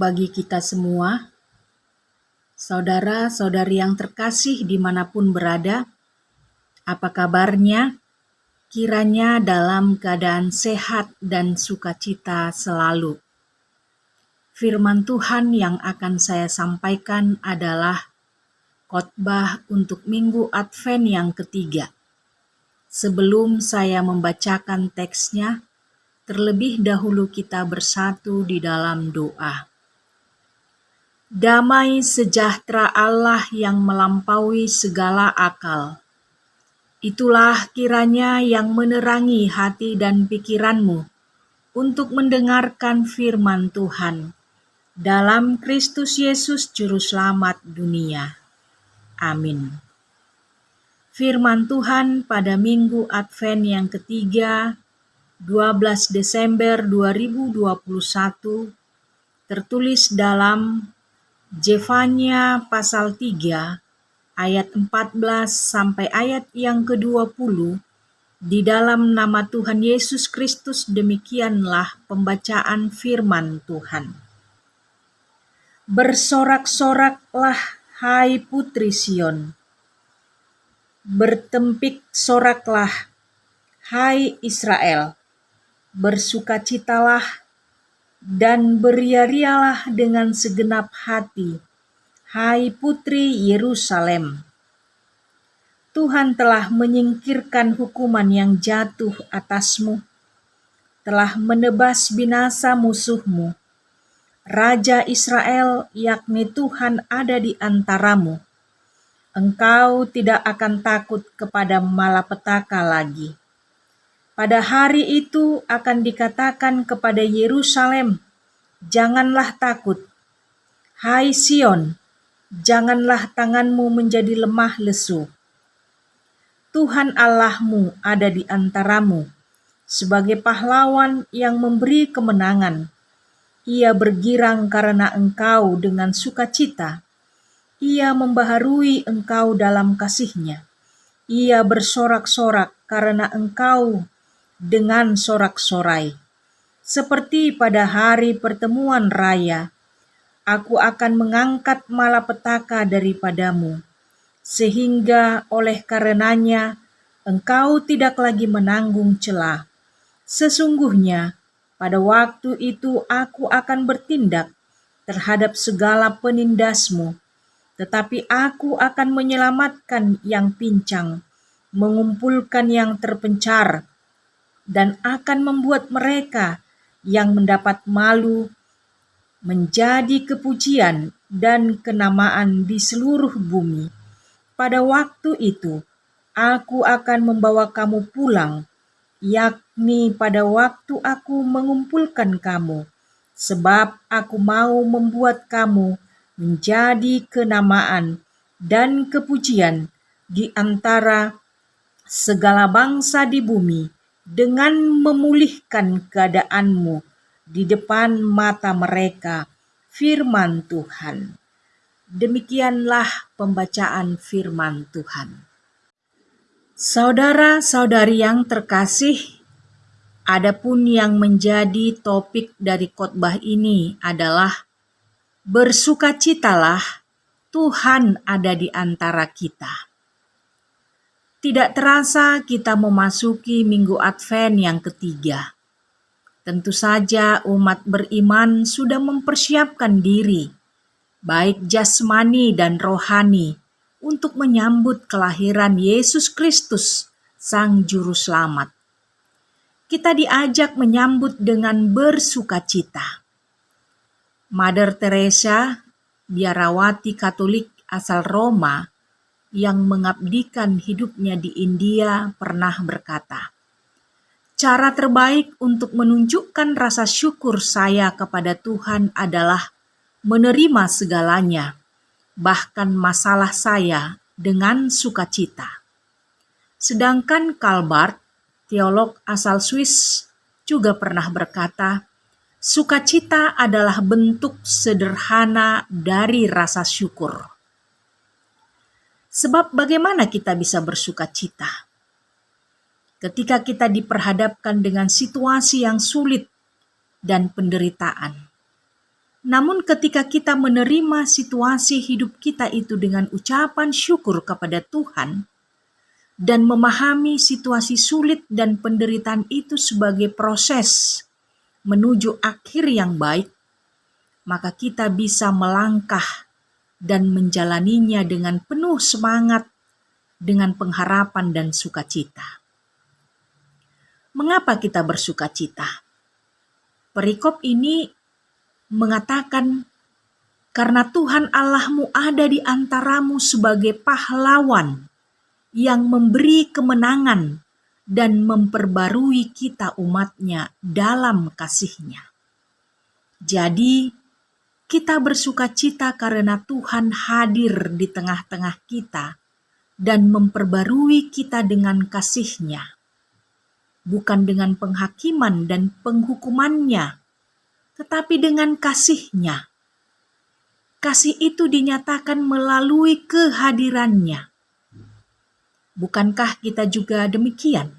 bagi kita semua, saudara-saudari yang terkasih dimanapun berada. Apa kabarnya? Kiranya dalam keadaan sehat dan sukacita selalu. Firman Tuhan yang akan saya sampaikan adalah khotbah untuk Minggu Advent yang ketiga. Sebelum saya membacakan teksnya, terlebih dahulu kita bersatu di dalam doa. Damai sejahtera Allah yang melampaui segala akal, itulah kiranya yang menerangi hati dan pikiranmu untuk mendengarkan firman Tuhan dalam Kristus Yesus Juru Selamat dunia. Amin. Firman Tuhan pada Minggu Advent yang ketiga, 12 Desember 2021, tertulis dalam Zefanya pasal 3 ayat 14 sampai ayat yang ke-20. Di dalam nama Tuhan Yesus Kristus demikianlah pembacaan firman Tuhan. Bersorak-soraklah hai putri Sion, bertempik soraklah hai Israel. Bersukacitalah dan beria-rialah dengan segenap hati, hai putri Yerusalem. Tuhan telah menyingkirkan hukuman yang jatuh atasmu, telah menebas binasa musuhmu. Raja Israel, yakni Tuhan, ada di antaramu. Engkau tidak akan takut kepada malapetaka lagi. Pada hari itu akan dikatakan kepada Yerusalem, janganlah takut. Hai Sion, janganlah tanganmu menjadi lemah lesu. Tuhan Allahmu ada di antaramu, sebagai pahlawan yang memberi kemenangan. Ia bergirang karena engkau dengan sukacita. Ia membaharui engkau dalam kasih-Nya. Ia bersorak-sorak karena engkau dengan sorak-sorai. Seperti pada hari pertemuan raya, aku akan mengangkat malapetaka daripadamu, sehingga oleh karenanya engkau tidak lagi menanggung cela. Sesungguhnya pada waktu itu aku akan bertindak terhadap segala penindasmu, tetapi aku akan menyelamatkan yang pincang, mengumpulkan yang terpencar, dan akan membuat mereka yang mendapat malu menjadi kepujian dan kenamaan di seluruh bumi. Pada waktu itu, aku akan membawa kamu pulang, yakni pada waktu aku mengumpulkan kamu, sebab aku mau membuat kamu menjadi kenamaan dan kepujian di antara segala bangsa di bumi, dengan memulihkan keadaanmu di depan mata mereka. Firman Tuhan. Demikianlah pembacaan firman Tuhan. Saudara-saudari yang terkasih, adapun yang menjadi topik dari khotbah ini adalah bersukacitalah, Tuhan ada di antara kita. Tidak terasa kita memasuki Minggu Advent yang ketiga. Tentu saja umat beriman sudah mempersiapkan diri, baik jasmani dan rohani, untuk menyambut kelahiran Yesus Kristus, Sang Juru Selamat. Kita diajak menyambut dengan bersukacita. Mother Teresa, biarawati Katolik asal Roma, yang mengabdikan hidupnya di India, pernah berkata, cara terbaik untuk menunjukkan rasa syukur saya kepada Tuhan adalah menerima segalanya, bahkan masalah saya, dengan sukacita. Sedangkan Karl Barth, teolog asal Swiss, juga pernah berkata, sukacita adalah bentuk sederhana dari rasa syukur. Sebab bagaimana kita bisa bersukacita? Ketika kita diperhadapkan dengan situasi yang sulit dan penderitaan. Namun ketika kita menerima situasi hidup kita itu dengan ucapan syukur kepada Tuhan dan memahami situasi sulit dan penderitaan itu sebagai proses menuju akhir yang baik, maka kita bisa melangkah dan menjalaninya dengan penuh semangat, dengan pengharapan dan sukacita. Mengapa kita bersukacita? Perikop ini mengatakan, karena Tuhan Allahmu ada di antaramu sebagai pahlawan yang memberi kemenangan dan memperbarui kita umatnya dalam kasih-Nya. Jadi, kita bersukacita karena Tuhan hadir di tengah-tengah kita dan memperbarui kita dengan kasih-Nya, bukan dengan penghakiman dan penghukuman-Nya, tetapi dengan kasih-Nya. Kasih itu dinyatakan melalui kehadiran-Nya. Bukankah kita juga demikian?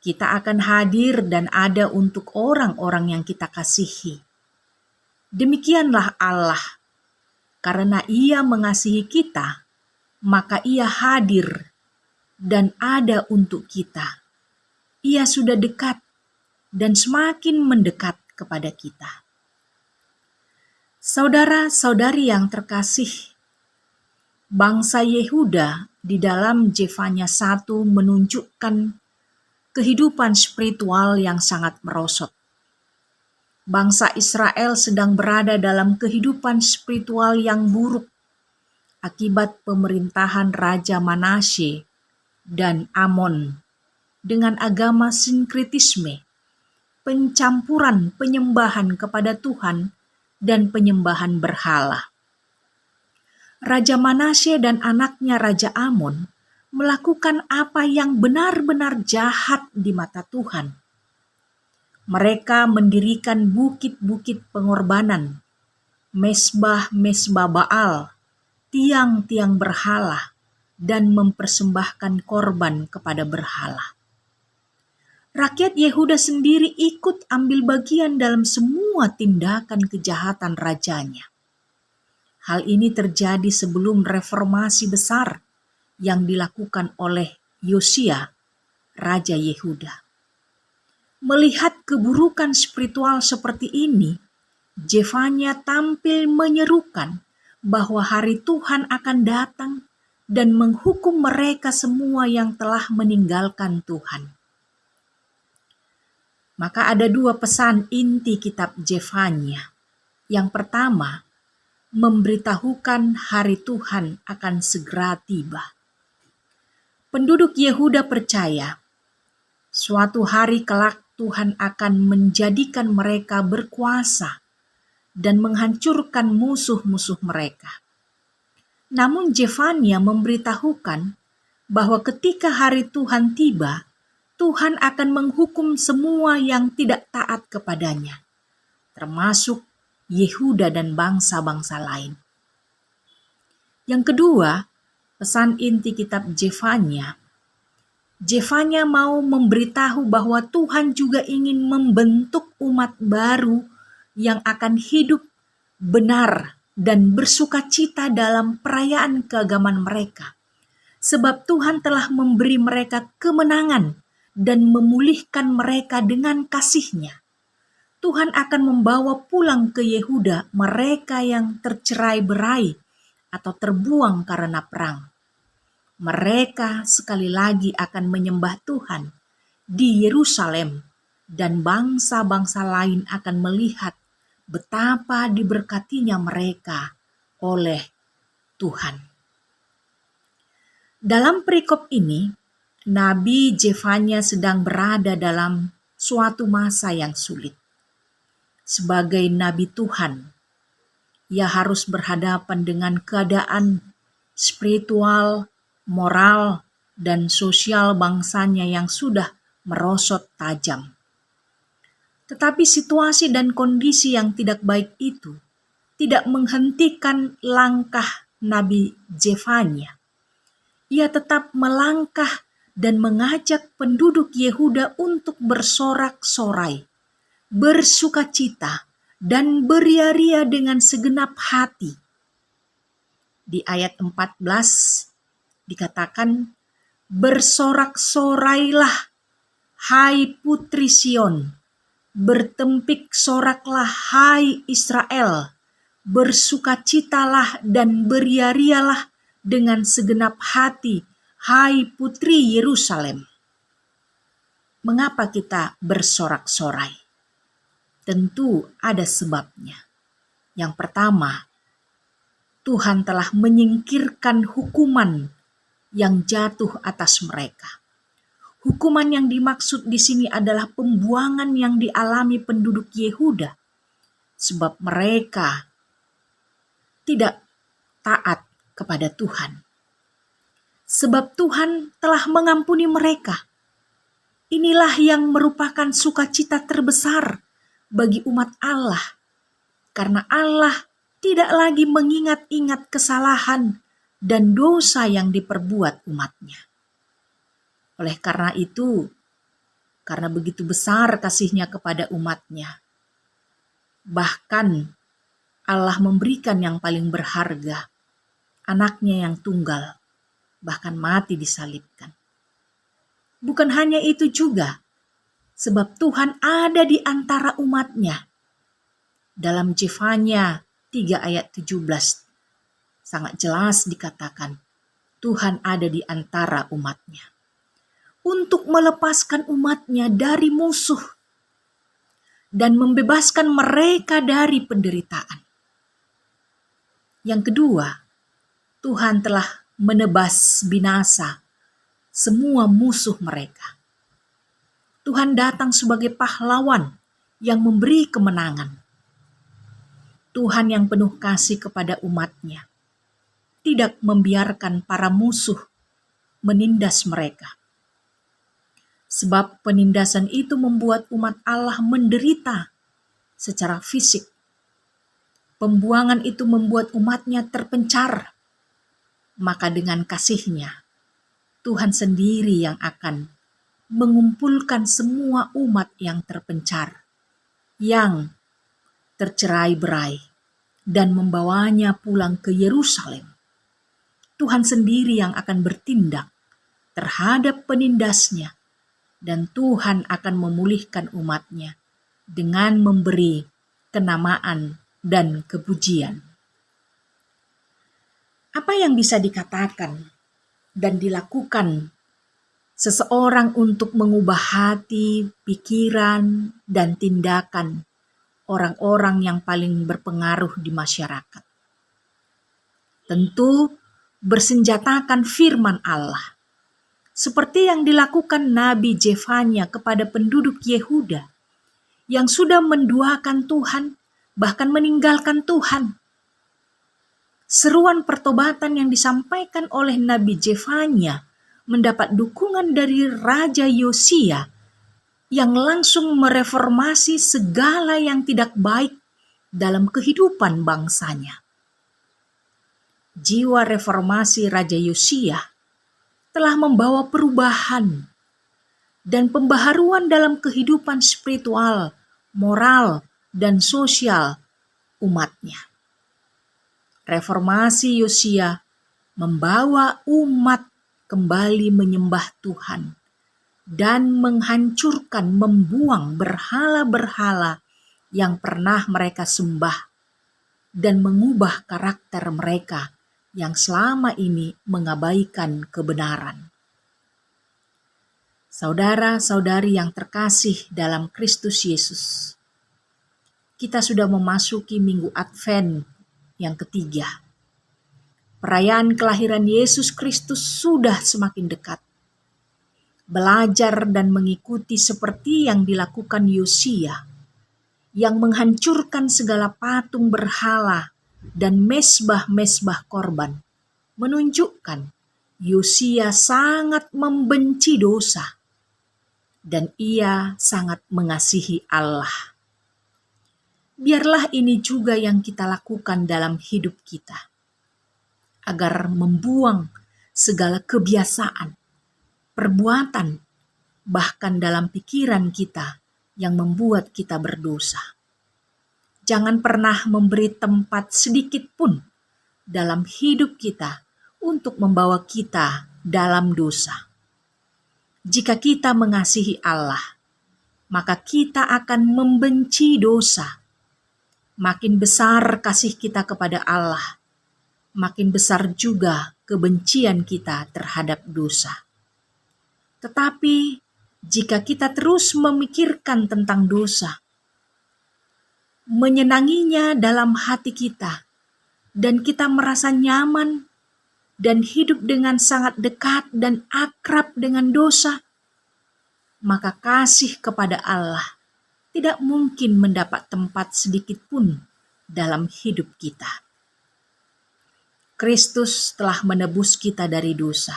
Kita akan hadir dan ada untuk orang-orang yang kita kasihi. Demikianlah Allah, karena Ia mengasihi kita, maka Ia hadir dan ada untuk kita. Ia sudah dekat dan semakin mendekat kepada kita. Saudara-saudari yang terkasih, bangsa Yehuda di dalam Zefanya 1 menunjukkan kehidupan spiritual yang sangat merosot. Bangsa Israel sedang berada dalam kehidupan spiritual yang buruk akibat pemerintahan Raja Manasye dan Amon dengan agama sinkretisme, pencampuran penyembahan kepada Tuhan dan penyembahan berhala. Raja Manasye dan anaknya Raja Amon melakukan apa yang benar-benar jahat di mata Tuhan. Mereka mendirikan bukit-bukit pengorbanan, mesbah-mesbah Baal, tiang-tiang berhala, dan mempersembahkan korban kepada berhala. Rakyat Yehuda sendiri ikut ambil bagian dalam semua tindakan kejahatan rajanya. Hal ini terjadi sebelum reformasi besar yang dilakukan oleh Yosia, Raja Yehuda. Melihat keburukan spiritual seperti ini, Zefanya tampil menyerukan bahwa hari Tuhan akan datang dan menghukum mereka semua yang telah meninggalkan Tuhan. Maka ada dua pesan inti kitab Zefanya. Yang pertama, memberitahukan hari Tuhan akan segera tiba. Penduduk Yehuda percaya, suatu hari kelak Tuhan akan menjadikan mereka berkuasa dan menghancurkan musuh-musuh mereka. Namun Zefanya memberitahukan bahwa ketika hari Tuhan tiba, Tuhan akan menghukum semua yang tidak taat kepadanya, termasuk Yehuda dan bangsa-bangsa lain. Yang kedua, pesan inti kitab Zefanya. Zefanya mau memberitahu bahwa Tuhan juga ingin membentuk umat baru yang akan hidup benar dan bersukacita dalam perayaan keagamaan mereka. Sebab Tuhan telah memberi mereka kemenangan dan memulihkan mereka dengan kasih-Nya. Tuhan akan membawa pulang ke Yehuda mereka yang tercerai-berai atau terbuang karena perang. Mereka sekali lagi akan menyembah Tuhan di Yerusalem dan bangsa-bangsa lain akan melihat betapa diberkatinya mereka oleh Tuhan. Dalam perikop ini, Nabi Zefanya sedang berada dalam suatu masa yang sulit. Sebagai Nabi Tuhan, ia harus berhadapan dengan keadaan spiritual, moral, dan sosial bangsanya yang sudah merosot tajam. Tetapi situasi dan kondisi yang tidak baik itu tidak menghentikan langkah Nabi Zefanya. Ia tetap melangkah dan mengajak penduduk Yehuda untuk bersorak-sorai, bersukacita, dan beria-ria dengan segenap hati. Di ayat 14 dikatakan, bersorak-sorailah hai putri Sion, bertempik soraklah hai Israel, bersukacitalah dan beria-rialah dengan segenap hati hai putri Yerusalem. Mengapa kita bersorak-sorai? Tentu ada sebabnya. Yang pertama, Tuhan telah menyingkirkan hukuman yang jatuh atas mereka. Hukuman yang dimaksud di sini adalah pembuangan yang dialami penduduk Yehuda, sebab mereka tidak taat kepada Tuhan. Sebab Tuhan telah mengampuni mereka. Inilah yang merupakan sukacita terbesar bagi umat Allah, karena Allah tidak lagi mengingat-ingat kesalahan dan dosa yang diperbuat umatnya. Oleh karena itu, karena begitu besar kasih-Nya kepada umatnya, bahkan Allah memberikan yang paling berharga, anaknya yang tunggal, bahkan mati disalibkan. Bukan hanya itu juga, sebab Tuhan ada di antara umatnya. Dalam Zefanya 3 ayat 17, sangat jelas dikatakan, Tuhan ada di antara umatnya. Untuk melepaskan umatnya dari musuh dan membebaskan mereka dari penderitaan. Yang kedua, Tuhan telah menebas binasa semua musuh mereka. Tuhan datang sebagai pahlawan yang memberi kemenangan. Tuhan yang penuh kasih kepada umatnya tidak membiarkan para musuh menindas mereka. Sebab penindasan itu membuat umat Allah menderita secara fisik. Pembuangan itu membuat umatnya terpencar. Maka dengan kasih-Nya, Tuhan sendiri yang akan mengumpulkan semua umat yang terpencar, yang tercerai-berai, dan membawanya pulang ke Yerusalem. Tuhan sendiri yang akan bertindak terhadap penindasnya, dan Tuhan akan memulihkan umatnya dengan memberi kenamaan dan kepujian. Apa yang bisa dikatakan dan dilakukan seseorang untuk mengubah hati, pikiran, dan tindakan orang-orang yang paling berpengaruh di masyarakat? Tentu bersenjatakan firman Allah, seperti yang dilakukan Nabi Zefanya kepada penduduk Yehuda yang sudah menduakan Tuhan, bahkan meninggalkan Tuhan. Seruan pertobatan yang disampaikan oleh Nabi Zefanya mendapat dukungan dari Raja Yosia yang langsung mereformasi segala yang tidak baik dalam kehidupan bangsanya. Jiwa reformasi Raja Yosia telah membawa perubahan dan pembaharuan dalam kehidupan spiritual, moral, dan sosial umatnya. Reformasi Yosia membawa umat kembali menyembah Tuhan dan menghancurkan, membuang berhala-berhala yang pernah mereka sembah dan mengubah karakter mereka yang selama ini mengabaikan kebenaran. Saudara-saudari yang terkasih dalam Kristus Yesus, kita sudah memasuki Minggu Advent yang ketiga. Perayaan kelahiran Yesus Kristus sudah semakin dekat. Belajar dan mengikuti seperti yang dilakukan Yosia, yang menghancurkan segala patung berhala dan mesbah-mesbah korban, menunjukkan Yosia sangat membenci dosa dan ia sangat mengasihi Allah. Biarlah ini juga yang kita lakukan dalam hidup kita, agar membuang segala kebiasaan, perbuatan, bahkan dalam pikiran kita yang membuat kita berdosa. Jangan pernah memberi tempat sedikit pun dalam hidup kita untuk membawa kita dalam dosa. Jika kita mengasihi Allah, maka kita akan membenci dosa. Makin besar kasih kita kepada Allah, makin besar juga kebencian kita terhadap dosa. Tetapi jika kita terus memikirkan tentang dosa, menyenanginya dalam hati kita, dan kita merasa nyaman dan hidup dengan sangat dekat dan akrab dengan dosa, maka kasih kepada Allah tidak mungkin mendapat tempat sedikit pun dalam hidup kita. Kristus telah menebus kita dari dosa.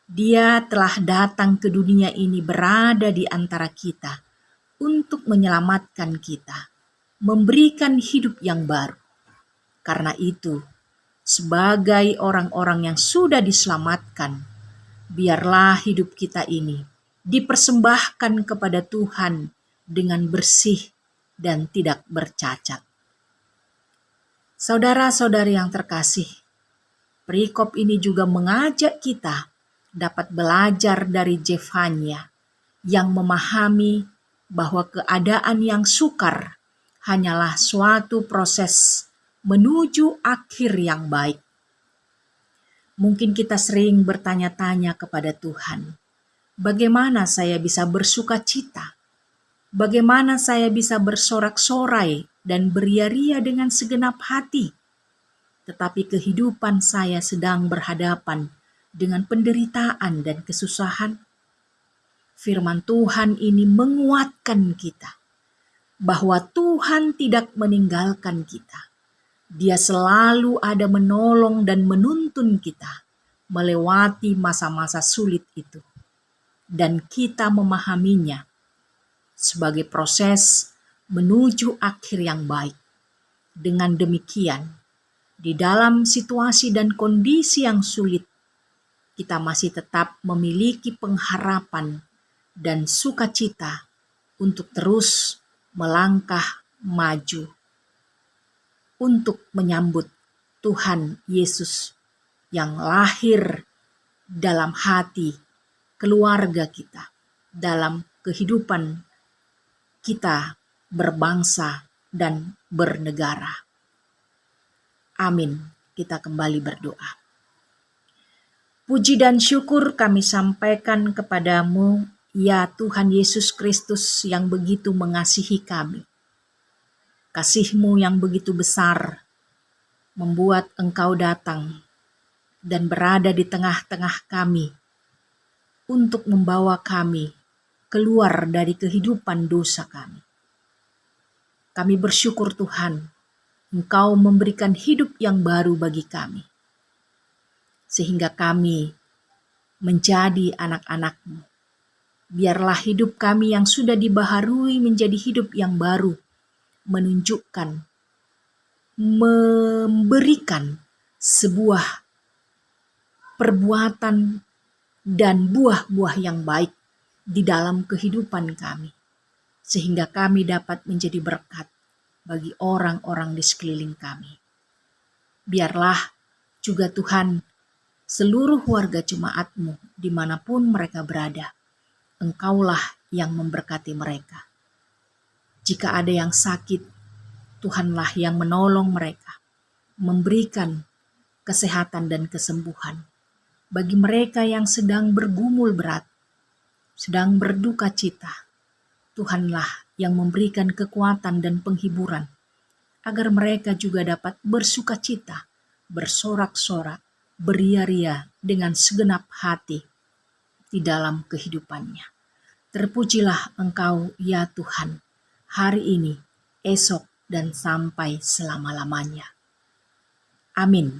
Dia telah datang ke dunia ini berada di antara kita untuk menyelamatkan kita, memberikan hidup yang baru. Karena itu, sebagai orang-orang yang sudah diselamatkan, biarlah hidup kita ini dipersembahkan kepada Tuhan dengan bersih dan tidak bercacat. Saudara-saudari yang terkasih, perikop ini juga mengajak kita dapat belajar dari Zefanya yang memahami bahwa keadaan yang sukar hanyalah suatu proses menuju akhir yang baik. Mungkin kita sering bertanya-tanya kepada Tuhan, bagaimana saya bisa bersuka cita? Bagaimana saya bisa bersorak-sorai dan beria-ria dengan segenap hati? Tetapi kehidupan saya sedang berhadapan dengan penderitaan dan kesusahan. Firman Tuhan ini menguatkan kita bahwa Tuhan tidak meninggalkan kita. Dia selalu ada menolong dan menuntun kita melewati masa-masa sulit itu. Dan kita memahaminya sebagai proses menuju akhir yang baik. Dengan demikian, di dalam situasi dan kondisi yang sulit, kita masih tetap memiliki pengharapan dan sukacita untuk terus melangkah maju untuk menyambut Tuhan Yesus yang lahir dalam hati keluarga kita, dalam kehidupan kita berbangsa dan bernegara. Amin. Kita kembali berdoa. Puji dan syukur kami sampaikan kepadamu, ya Tuhan Yesus Kristus yang begitu mengasihi kami. Kasih-Mu yang begitu besar membuat Engkau datang dan berada di tengah-tengah kami untuk membawa kami keluar dari kehidupan dosa kami. Kami bersyukur Tuhan, Engkau memberikan hidup yang baru bagi kami, sehingga kami menjadi anak-anak-Mu. Biarlah hidup kami yang sudah dibaharui menjadi hidup yang baru, menunjukkan, memberikan sebuah perbuatan dan buah-buah yang baik di dalam kehidupan kami, sehingga kami dapat menjadi berkat bagi orang-orang di sekeliling kami. Biarlah juga Tuhan, seluruh warga jemaat-Mu dimanapun mereka berada, Engkaulah yang memberkati mereka. Jika ada yang sakit, Tuhanlah yang menolong mereka, memberikan kesehatan dan kesembuhan. Bagi mereka yang sedang bergumul berat, sedang berduka cita, Tuhanlah yang memberikan kekuatan dan penghiburan, agar mereka juga dapat bersuka cita, bersorak-sorak, beria-ria dengan segenap hati di dalam kehidupannya. Terpujilah Engkau, ya Tuhan, hari ini, esok, dan sampai selama-lamanya. Amin.